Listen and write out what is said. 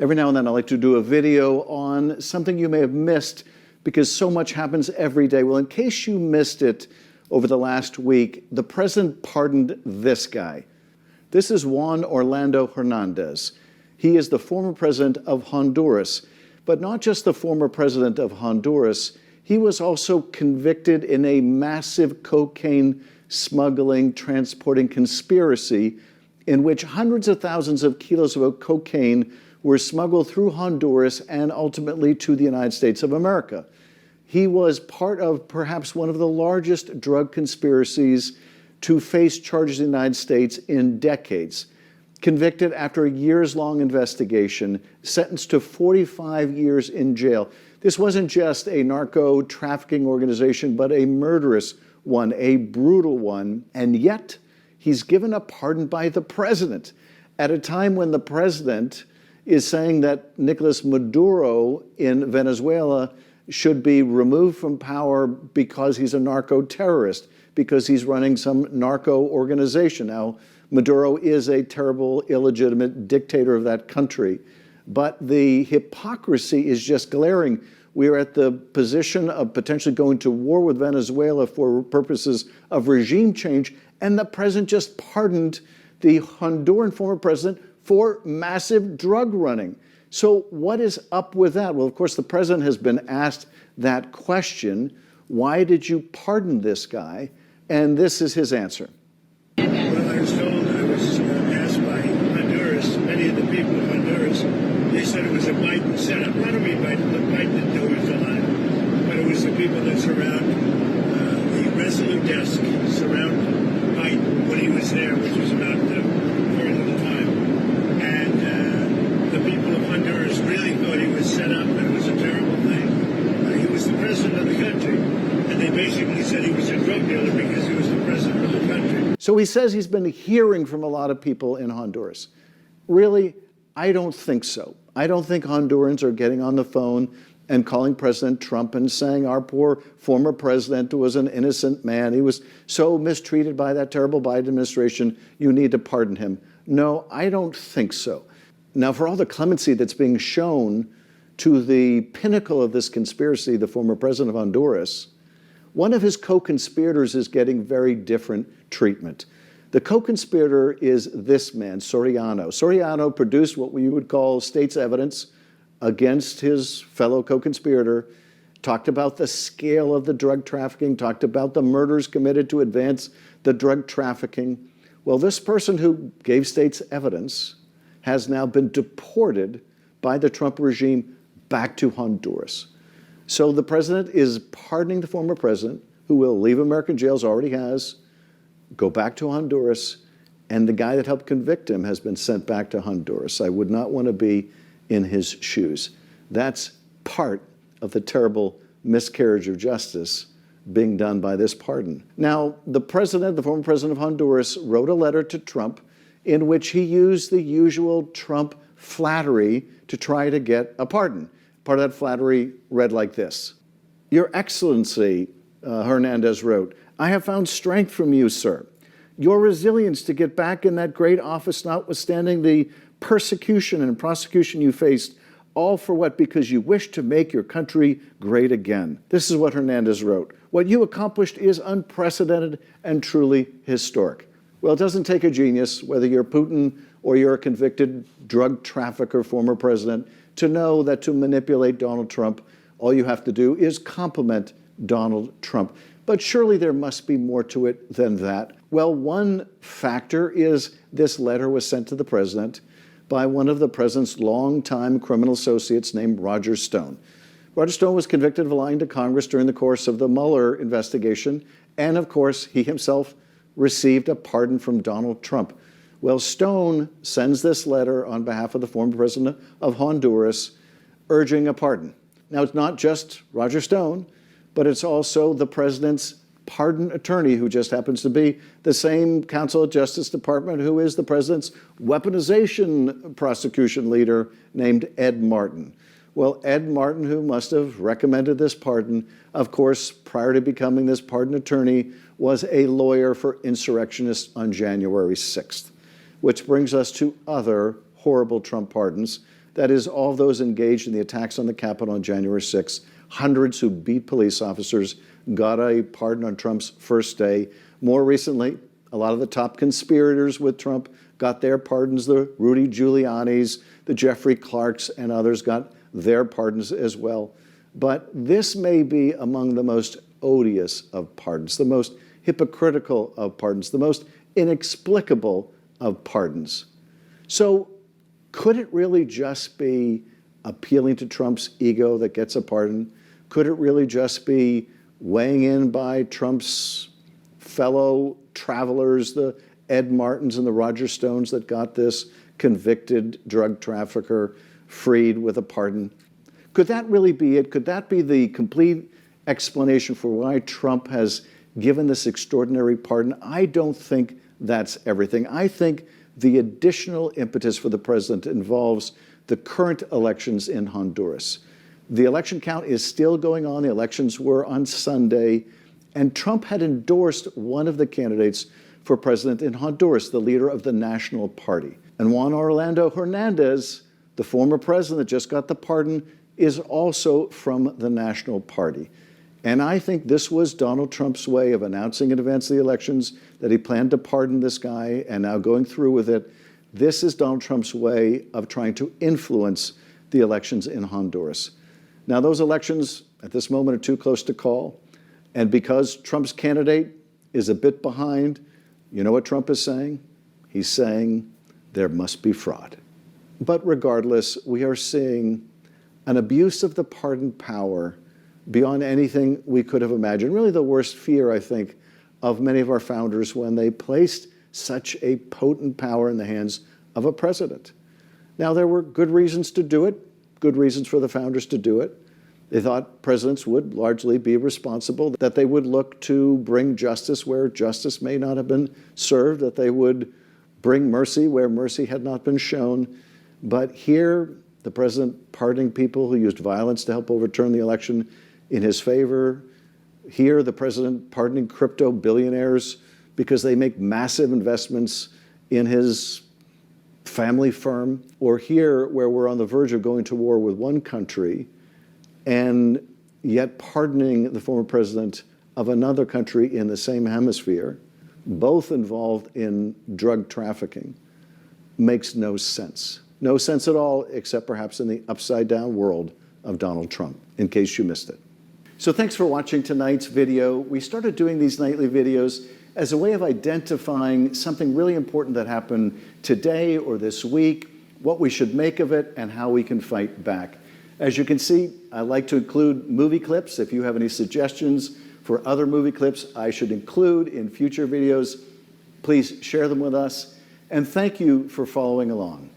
Every now and then I like to do a video on something you may have missed because so much happens every day. Well, in case you missed it over the last week, the president pardoned this guy. This is Juan Orlando Hernandez. He is the former president of Honduras, but not just the former president of Honduras. He was also convicted in a massive cocaine smuggling, transporting conspiracy in which hundreds of thousands of kilos of cocaine were smuggled through Honduras and ultimately to the United States of America. He was part of perhaps one of the largest drug conspiracies to face charges in the United States in decades. Convicted after a years-long investigation, sentenced to 45 years in jail. This wasn't just a narco-trafficking organization, but a murderous one, a brutal one, and yet he's given a pardon by the president at a time when the president is saying that Nicolas Maduro in Venezuela should be removed from power because he's a narco-terrorist, because he's running some narco organization. Now, Maduro is a terrible, illegitimate dictator of that country, but the hypocrisy is just glaring. We are at the position of potentially going to war with Venezuela for purposes of regime change, and the president just pardoned the Honduran former president for massive drug running. So what is up with that? Well, of course, the president has been asked that question. Why did you pardon this guy? And this is his answer. Well, I was told, I was asked by Honduras, many of the people of Honduras, they said it was a Biden setup. Not only Biden, but Biden didn't do it a lot. But it was the people that surround the Resolute desk, surround Biden when he was there, which was about very little time. And the people of Honduras really thought he was set up and it was a terrible thing. He was the president of the country. And they basically said he was a drug dealer because he was the president of the country. So he says he's been hearing from a lot of people in Honduras. Really, I don't think so. I don't think Hondurans are getting on the phone and calling President Trump and saying our poor former president was an innocent man. He was so mistreated by that terrible Biden administration. You need to pardon him. No, I don't think so. Now, for all the clemency that's being shown to the pinnacle of this conspiracy, the former president of Honduras, one of his co-conspirators is getting very different treatment. The co-conspirator is this man, Soriano. Soriano produced what we would call state's evidence against his fellow co-conspirator, talked about the scale of the drug trafficking, talked about the murders committed to advance the drug trafficking. Well, this person who gave state's evidence has now been deported by the Trump regime back to Honduras. So the president is pardoning the former president, who will leave American jails, already has, go back to Honduras, and the guy that helped convict him has been sent back to Honduras. I would not want to be in his shoes. That's part of the terrible miscarriage of justice being done by this pardon. Now, the president, the former president of Honduras, wrote a letter to Trump in which he used the usual Trump flattery to try to get a pardon. Part of that flattery read like this. Your Excellency, Hernandez wrote, I have found strength from you, sir. Your resilience to get back in that great office, notwithstanding the persecution and prosecution you faced, all for what? Because you wish to make your country great again. This is what Hernandez wrote. What you accomplished is unprecedented and truly historic. Well, it doesn't take a genius, whether you're Putin or you're a convicted drug trafficker, former president, to know that to manipulate Donald Trump, all you have to do is compliment Donald Trump. But surely there must be more to it than that. Well, one factor is this letter was sent to the president by one of the president's longtime criminal associates named Roger Stone. Roger Stone was convicted of lying to Congress during the course of the Mueller investigation, and of course, he himself received a pardon from Donald Trump. Well, Stone sends this letter on behalf of the former president of Honduras urging a pardon. Now, it's not just Roger Stone, but it's also the president's pardon attorney, who just happens to be the same counsel at Justice Department who is the president's weaponization prosecution leader named Ed Martin. Well, Ed Martin, who must have recommended this pardon, of course, prior to becoming this pardon attorney, was a lawyer for insurrectionists on January 6th. Which brings us to other horrible Trump pardons. That is, all those engaged in the attacks on the Capitol on January 6th, hundreds who beat police officers, got a pardon on Trump's first day. More recently, a lot of the top conspirators with Trump got their pardons. The Rudy Giuliani's, the Jeffrey Clarks, and others got their pardons as well. But this may be among the most odious of pardons, the most hypocritical of pardons, the most inexplicable of pardons. So could it really just be appealing to Trump's ego that gets a pardon? Could it really just be weighing in by Trump's fellow travelers, the Ed Martins and the Roger Stones, that got this convicted drug trafficker freed with a pardon? Could that really be it? Could that be the complete explanation for why Trump has given this extraordinary pardon? I don't think that's everything. I think the additional impetus for the president involves the current elections in Honduras. The election count is still going on. The elections were on Sunday, and Trump had endorsed one of the candidates for president in Honduras, the leader of the National Party. And Juan Orlando Hernandez, the former president that just got the pardon, is also from the National Party. And I think this was Donald Trump's way of announcing in advance of the elections that he planned to pardon this guy and now going through with it. This is Donald Trump's way of trying to influence the elections in Honduras. Now, those elections at this moment are too close to call. And because Trump's candidate is a bit behind, you know what Trump is saying? He's saying there must be fraud. But regardless, we are seeing an abuse of the pardon power beyond anything we could have imagined. Really the worst fear, I think, of many of our founders when they placed such a potent power in the hands of a president. Now, there were good reasons to do it, good reasons for the founders to do it. They thought presidents would largely be responsible, that they would look to bring justice where justice may not have been served, that they would bring mercy where mercy had not been shown. But here, the president pardoning people who used violence to help overturn the election in his favor. Here, the president pardoning crypto billionaires because they make massive investments in his family firm. Or here, where we're on the verge of going to war with one country and yet pardoning the former president of another country in the same hemisphere, both involved in drug trafficking, makes no sense. No sense at all, except perhaps in the upside-down world of Donald Trump, in case you missed it. So thanks for watching tonight's video. We started doing these nightly videos as a way of identifying something really important that happened today or this week, what we should make of it, and how we can fight back. As you can see, I like to include movie clips. If you have any suggestions for other movie clips I should include in future videos, please share them with us. And thank you for following along.